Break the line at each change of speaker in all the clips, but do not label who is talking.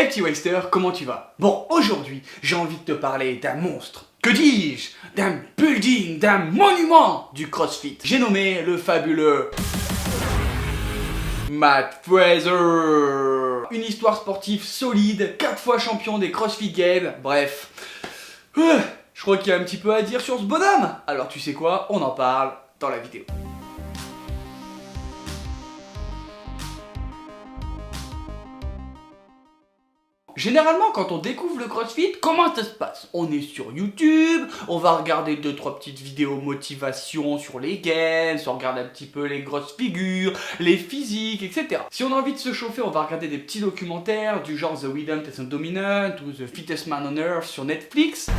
Hey petit Waster, comment tu vas? Bon, aujourd'hui, j'ai envie de te parler d'un monstre. Que dis-je? D'un building, d'un monument du CrossFit. J'ai nommé le fabuleux Mat Fraser. Une histoire sportive solide, 4 fois champion des CrossFit Games, bref. Je crois qu'il y a un petit peu à dire sur ce bonhomme. Alors tu sais quoi? On en parle dans la vidéo. Généralement, quand on découvre le CrossFit, comment ça se passe? On est sur YouTube, on va regarder 2-3 petites vidéos motivation sur les gains, on regarde un petit peu les grosses figures, les physiques, etc. Si on a envie de se chauffer, on va regarder des petits documentaires du genre The Rhythm Test and Dominant ou The Fittest Man on Earth sur Netflix.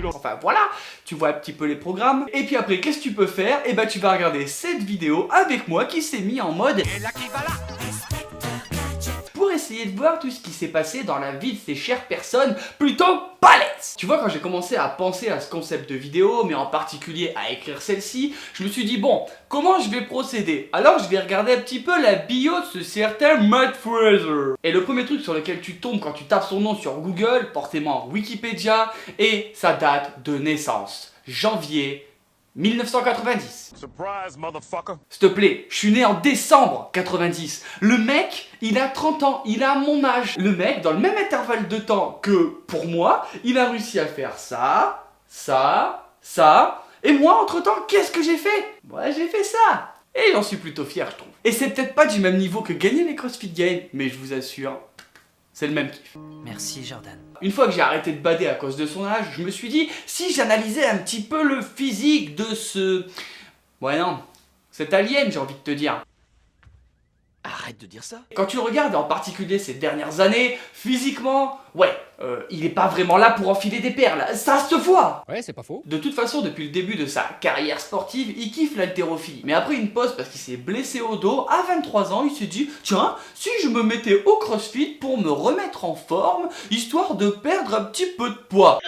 Enfin voilà, tu vois un petit peu les programmes. Et puis après, qu'est-ce que tu peux faire? Et bah tu vas regarder cette vidéo avec moi qui s'est mis en mode pour essayer de voir tout ce qui s'est passé dans la vie de ces chères personnes plutôt balèzes. Tu vois, quand j'ai commencé à penser à ce concept de vidéo, mais en particulier à écrire celle-ci, je me suis dit bon, comment je vais procéder? Alors je vais regarder un petit peu la bio de ce certain Mat Fraser. Et le premier truc sur lequel tu tombes quand tu tapes son nom sur Google, forcément Wikipédia, et sa date de naissance, janvier 1990.
Surprise, motherfucker.
S'il te plaît, je suis né en décembre 90. Le mec, il a 30 ans, il a mon âge. Le mec, dans le même intervalle de temps que pour moi, il a réussi à faire ça, ça, ça. Et moi, entre-temps, qu'est-ce que j'ai fait? Moi, j'ai fait ça. Et j'en suis plutôt fier, je trouve. Et c'est peut-être pas du même niveau que gagner les CrossFit Games, mais je vous assure, c'est le même kiff.
Merci Jordan.
Une fois que j'ai arrêté de bader à cause de son âge, je me suis dit, si j'analysais un petit peu le physique de ce... Ouais non, cet alien, j'ai envie de te dire.
Arrête de dire ça.
Quand tu le regardes, en particulier ces dernières années, physiquement, ouais, il est pas vraiment là pour enfiler des perles, ça se voit.
Ouais, c'est pas faux.
De toute façon, depuis le début de sa carrière sportive, il kiffe l'haltérophilie. Mais après une pause, parce qu'il s'est blessé au dos, à 23 ans, il s'est dit, tiens, si je me mettais au CrossFit pour me remettre en forme, histoire de perdre un petit peu de poids.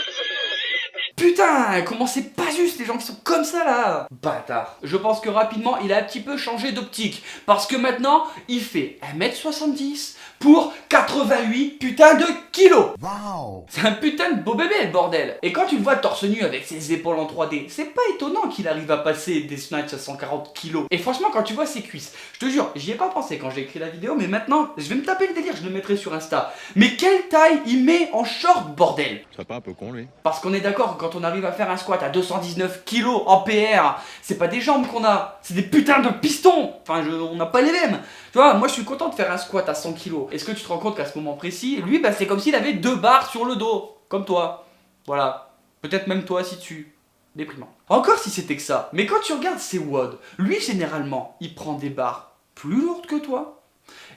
Putain, comment c'est pas juste les gens qui sont comme ça là? Bâtard. Je pense que rapidement il a un petit peu changé d'optique. Parce que maintenant il fait 1m70 pour 88 putain de kilos.
Wow.
C'est un putain de beau bébé le bordel. Et quand tu le vois torse nu avec ses épaules en 3D, c'est pas étonnant qu'il arrive à passer des snatchs à 140 kilos. Et franchement quand tu vois ses cuisses, je te jure, j'y ai pas pensé quand j'ai écrit la vidéo, mais maintenant je vais me taper le délire, je le mettrai sur Insta. Mais quelle taille il met en short bordel?
C'est pas un peu con lui.
Parce qu'on est d'accord, quand on arrive à faire un squat à 219 kg en PR, c'est pas des jambes qu'on a, c'est des putains de pistons. Enfin, on n'a pas les mêmes. Tu vois, moi je suis content de faire un squat à 100 kg. Est-ce que tu te rends compte qu'à ce moment précis, lui, bah, c'est comme s'il avait 2 barres sur le dos, comme toi. Voilà. Peut-être même toi si tu... Déprimant. Encore si c'était que ça. Mais quand tu regardes ses WOD, lui généralement, il prend des barres plus lourdes que toi.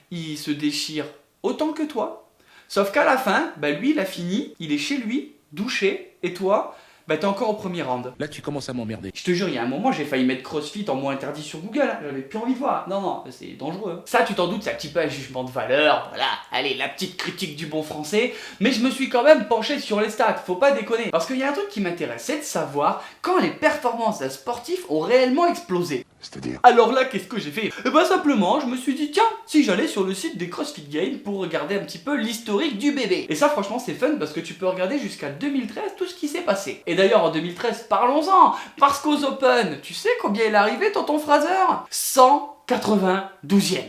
Il se déchire autant que toi. Sauf qu'à la fin, bah lui il a fini, il est chez lui, douché, et toi, bah t'es encore au premier round.
Là, tu commences à m'emmerder.
Je te jure, il y a un moment, j'ai failli mettre CrossFit en mot interdit sur Google, hein. J'avais plus envie de voir. Non, non, c'est dangereux. Ça, tu t'en doutes, c'est un petit peu un jugement de valeur, voilà, allez, la petite critique du bon français, mais je me suis quand même penché sur les stats, faut pas déconner. Parce qu'il y a un truc qui m'intéresse, c'est de savoir quand les performances d'un sportif ont réellement explosé.
C'est-à-dire?
Alors là, qu'est-ce que j'ai fait? Eh ben simplement, je me suis dit, tiens, si j'allais sur le site des CrossFit Games pour regarder un petit peu l'historique du bébé. Et ça, franchement, c'est fun parce que tu peux regarder jusqu'à 2013 tout ce qui s'est passé. Et d'ailleurs, en 2013, parlons-en, parce qu'aux Open, tu sais combien il est arrivé, tonton Fraser? 192e.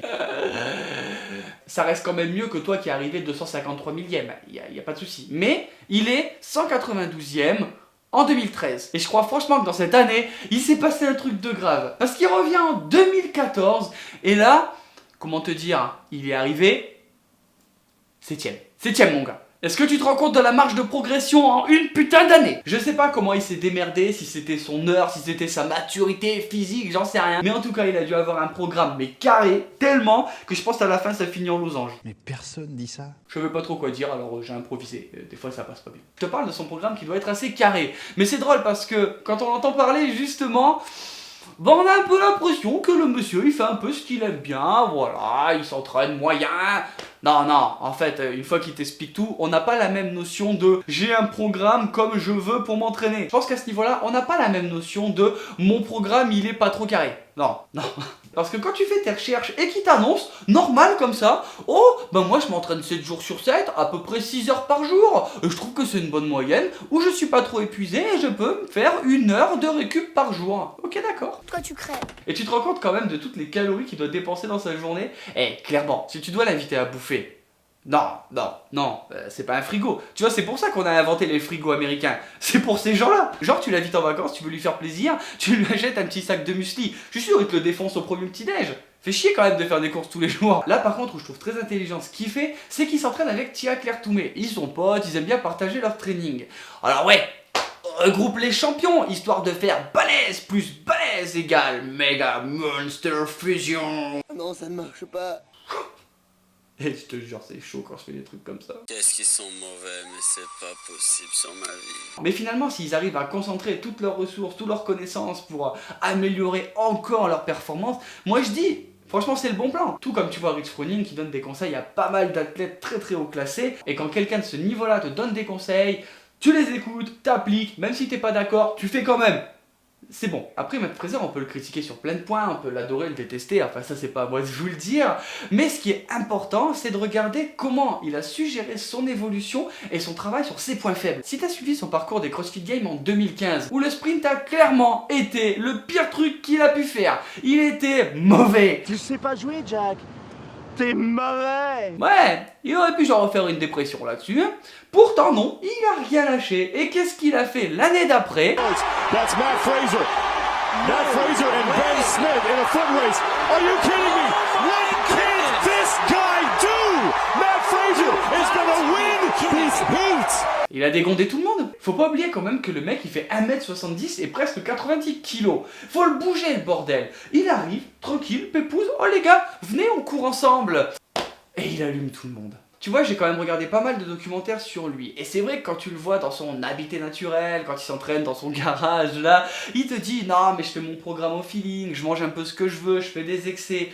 Ça reste quand même mieux que toi qui est arrivé 253 millième, y a pas de souci. Mais il est 192e en 2013. Et je crois franchement que dans cette année, il s'est passé un truc de grave. Parce qu'il revient en 2014, et là, comment te dire, il est arrivé 7ème. 7ème mon gars. Est-ce que tu te rends compte de la marge de progression en une putain d'année? Je sais pas comment il s'est démerdé, si c'était son heure, si c'était sa maturité physique, j'en sais rien. Mais en tout cas, il a dû avoir un programme mais carré, tellement que je pense qu'à la fin ça finit en losange.
Mais personne dit ça.
Je sais pas trop quoi dire, alors j'ai improvisé. Des fois ça passe pas bien. Je te parle de son programme qui doit être assez carré. Mais c'est drôle parce que quand on l'entend parler justement, bah on a un peu l'impression que le monsieur il fait un peu ce qu'il aime bien, voilà, il s'entraîne moyen. Non, non, en fait, une fois qu'il t'explique tout, on n'a pas la même notion de j'ai un programme comme je veux pour m'entraîner. Je pense qu'à ce niveau-là, on n'a pas la même notion de mon programme il est pas trop carré. Non, non. Parce que quand tu fais tes recherches et qu'ils t'annoncent, normal comme ça, oh, ben moi je m'entraîne 7 jours sur 7, à peu près 6 heures par jour, je trouve que c'est une bonne moyenne, où je suis pas trop épuisé et je peux me faire 1 heure de récup par jour. Ok, d'accord.
Toi tu crèves.
Et tu te rends compte quand même de toutes les calories qu'il doit dépenser dans sa journée? Eh, clairement, si tu dois l'inviter à bouffer, non, c'est pas un frigo. Tu vois, c'est pour ça qu'on a inventé les frigos américains. C'est pour ces gens-là. Genre, tu l'invites en vacances, tu veux lui faire plaisir, tu lui achètes un petit sac de muesli. Je suis sûr, il te le défonce au premier petit-déj. Fait chier quand même de faire des courses tous les jours. Là, par contre, où je trouve très intelligent ce qu'il fait, c'est qu'il s'entraîne avec Tia Claire Toumé. Ils sont potes, ils aiment bien partager leur training. Alors ouais, regroupe les champions, histoire de faire balèze plus balèze égale Mega Monster Fusion.
Non, ça ne marche pas.
Et je te jure, c'est chaud quand je fais des trucs comme ça.
Qu'est-ce qu'ils sont mauvais, mais c'est pas possible sur ma vie.
Mais finalement, s'ils arrivent à concentrer toutes leurs ressources, toutes leurs connaissances pour améliorer encore leur performance, moi je dis, franchement c'est le bon plan. Tout comme tu vois Rich Froning qui donne des conseils à pas mal d'athlètes très très haut classés, et quand quelqu'un de ce niveau-là te donne des conseils, tu les écoutes, t'appliques, même si t'es pas d'accord, tu fais quand même. C'est bon. Après, Matt Fraser, on peut le critiquer sur plein de points, on peut l'adorer, le détester, enfin ça c'est pas à moi de vous le dire, mais ce qui est important, c'est de regarder comment il a su gérer son évolution et son travail sur ses points faibles. Si t'as suivi son parcours des CrossFit Games en 2015, où le sprint a clairement été le pire truc qu'il a pu faire, il était mauvais.
Tu sais pas jouer, Jack. T'es mauvais.
Ouais, il aurait pu genre refaire une dépression là-dessus. Pourtant non, il a rien lâché. Et qu'est-ce qu'il a fait l'année d'après?
That's Matt Fraser. Matt Fraser and Ben Smith in a foot race. Are you kidding me? What can this guy do? Matt Fraser is gonna win his heat.
Il a dégondé tout le monde. Faut pas oublier quand même que le mec il fait 1m70 et presque 90 kg. Faut le bouger le bordel. Il arrive, tranquille, pépouze, oh les gars, venez on court ensemble. Et il allume tout le monde. Tu vois, j'ai quand même regardé pas mal de documentaires sur lui. Et c'est vrai que quand tu le vois dans son habitat naturel, quand il s'entraîne dans son garage là, il te dit non mais je fais mon programme au feeling, je mange un peu ce que je veux, je fais des excès.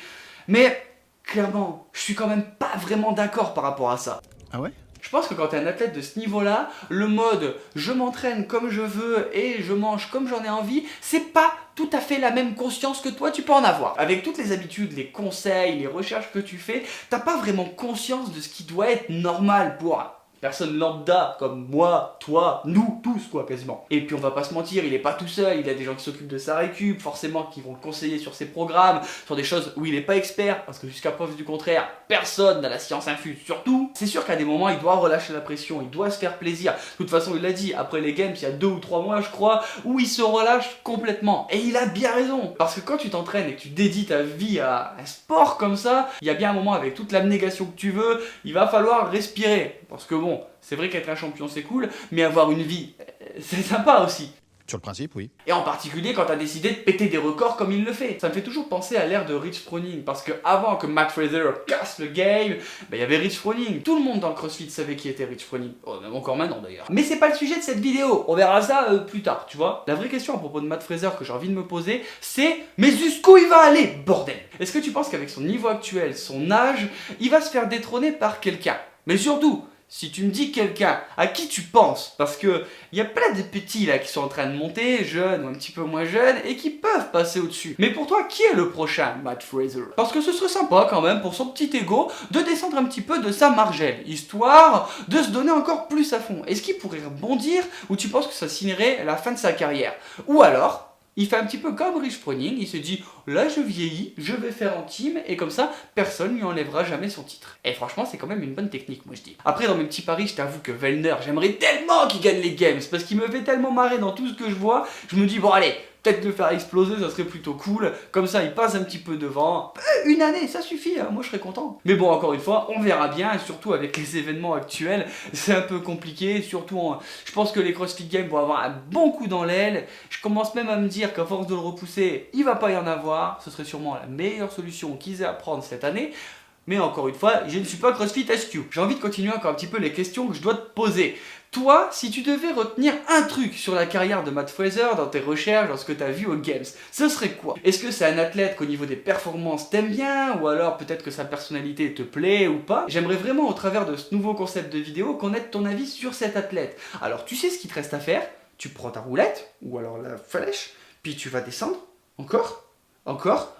Mais clairement, je suis quand même pas vraiment d'accord par rapport à ça.
Ah ouais?
Je pense que quand t'es un athlète de ce niveau-là, le mode je m'entraîne comme je veux et je mange comme j'en ai envie, c'est pas tout à fait la même conscience que toi tu peux en avoir. Avec toutes les habitudes, les conseils, les recherches que tu fais, t'as pas vraiment conscience de ce qui doit être normal pour personne lambda comme moi, toi, nous tous quoi quasiment. Et puis on va pas se mentir, il est pas tout seul, il a des gens qui s'occupent de sa récup, forcément qui vont le conseiller sur ses programmes, sur des choses où il est pas expert, parce que jusqu'à preuve du contraire, personne n'a la science infuse, surtout. C'est sûr qu'à des moments il doit relâcher la pression, il doit se faire plaisir. De toute façon il l'a dit, après les games, il y a 2 ou 3 mois je crois, où il se relâche complètement. Et il a bien raison, parce que quand tu t'entraînes et que tu dédies ta vie à un sport comme ça, il y a bien un moment avec toute l'abnégation que tu veux, il va falloir respirer. Parce que bon, c'est vrai qu'être un champion c'est cool, mais avoir une vie, c'est sympa aussi.
Sur le principe, oui.
Et en particulier quand t'as décidé de péter des records comme il le fait. Ça me fait toujours penser à l'ère de Rich Froning, parce que avant que Matt Fraser casse le game, il y avait Rich Froning. Tout le monde dans le CrossFit savait qui était Rich Froning. Oh, même encore maintenant d'ailleurs. Mais c'est pas le sujet de cette vidéo, on verra ça plus tard, tu vois. La vraie question à propos de Matt Fraser que j'ai envie de me poser, c'est mais jusqu'où il va aller, bordel? Est-ce que tu penses qu'avec son niveau actuel, son âge, il va se faire détrôner par quelqu'un? Mais surtout, si tu me dis quelqu'un, à qui tu penses? Parce que il y a plein de petits là qui sont en train de monter, jeunes ou un petit peu moins jeunes, et qui peuvent passer au-dessus. Mais pour toi, qui est le prochain Matt Fraser? Parce que ce serait sympa quand même pour son petit ego de descendre un petit peu de sa margelle, histoire de se donner encore plus à fond. Est-ce qu'il pourrait rebondir ou tu penses que ça signerait la fin de sa carrière? Ou alors, il fait un petit peu comme Rich Froning, il se dit là je vieillis, je vais faire en team et comme ça personne lui enlèvera jamais son titre. Et franchement c'est quand même une bonne technique moi je dis. Après dans mes petits paris je t'avoue que Vellner j'aimerais tellement qu'il gagne les games parce qu'il me fait tellement marrer dans tout ce que je vois, je me dis bon allez, peut-être le faire exploser ça serait plutôt cool, comme ça il passe un petit peu devant, une année ça suffit, hein, moi je serais content. Mais bon encore une fois on verra bien et surtout avec les événements actuels c'est un peu compliqué, surtout je pense que les CrossFit Games vont avoir un bon coup dans l'aile, je commence même à me dire qu'à force de le repousser il va pas y en avoir, ce serait sûrement la meilleure solution qu'ils aient à prendre cette année. Mais encore une fois, je ne suis pas CrossFit SQ. J'ai envie de continuer encore un petit peu les questions que je dois te poser. Toi, si tu devais retenir un truc sur la carrière de Matt Fraser dans tes recherches, dans ce que tu as vu aux Games, ce serait quoi? Est-ce que c'est un athlète qu'au niveau des performances t'aimes bien, ou alors peut-être que sa personnalité te plaît ou pas? J'aimerais vraiment au travers de ce nouveau concept de vidéo connaître ton avis sur cet athlète. Alors tu sais ce qu'il te reste à faire, tu prends ta roulette, ou alors la flèche, puis tu vas descendre, encore, Encore?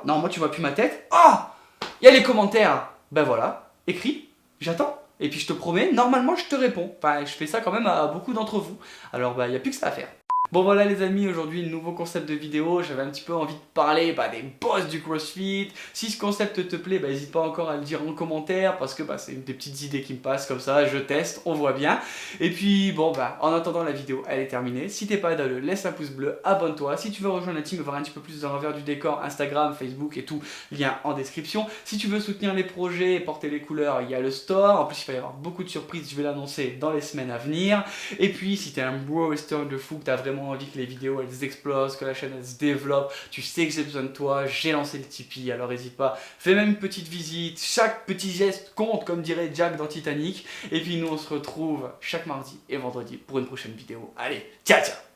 Non, moi tu vois plus ma tête. Ah! Il y a les commentaires. Ben voilà, écris, j'attends. Et puis je te promets, normalement je te réponds. Enfin, je fais ça quand même à beaucoup d'entre vous. Alors bah, il n'y a plus que ça à faire. Bon voilà les amis, aujourd'hui nouveau concept de vidéo, j'avais un petit peu envie de parler des boss du CrossFit. Si ce concept te plaît, n'hésite pas encore à le dire en commentaire parce que c'est des petites idées qui me passent comme ça, je teste, on voit bien. Et puis bon en attendant la vidéo elle est terminée, si t'es pas idole, laisse un pouce bleu, abonne-toi. Si tu veux rejoindre la team et voir un petit peu plus de l'envers du décor, Instagram, Facebook et tout, lien en description. Si tu veux soutenir les projets et porter les couleurs, il y a le store. En plus il va y avoir beaucoup de surprises, je vais l'annoncer dans les semaines à venir. Et puis si t'es un bro western de fou, que t'as vraiment envie que les vidéos elles explosent, que la chaîne elle se développe, tu sais que j'ai besoin de toi, j'ai lancé le Tipeee, alors n'hésite pas, fais même une petite visite, chaque petit geste compte comme dirait Jack dans Titanic, et puis nous on se retrouve chaque mardi et vendredi pour une prochaine vidéo. Allez, ciao ciao.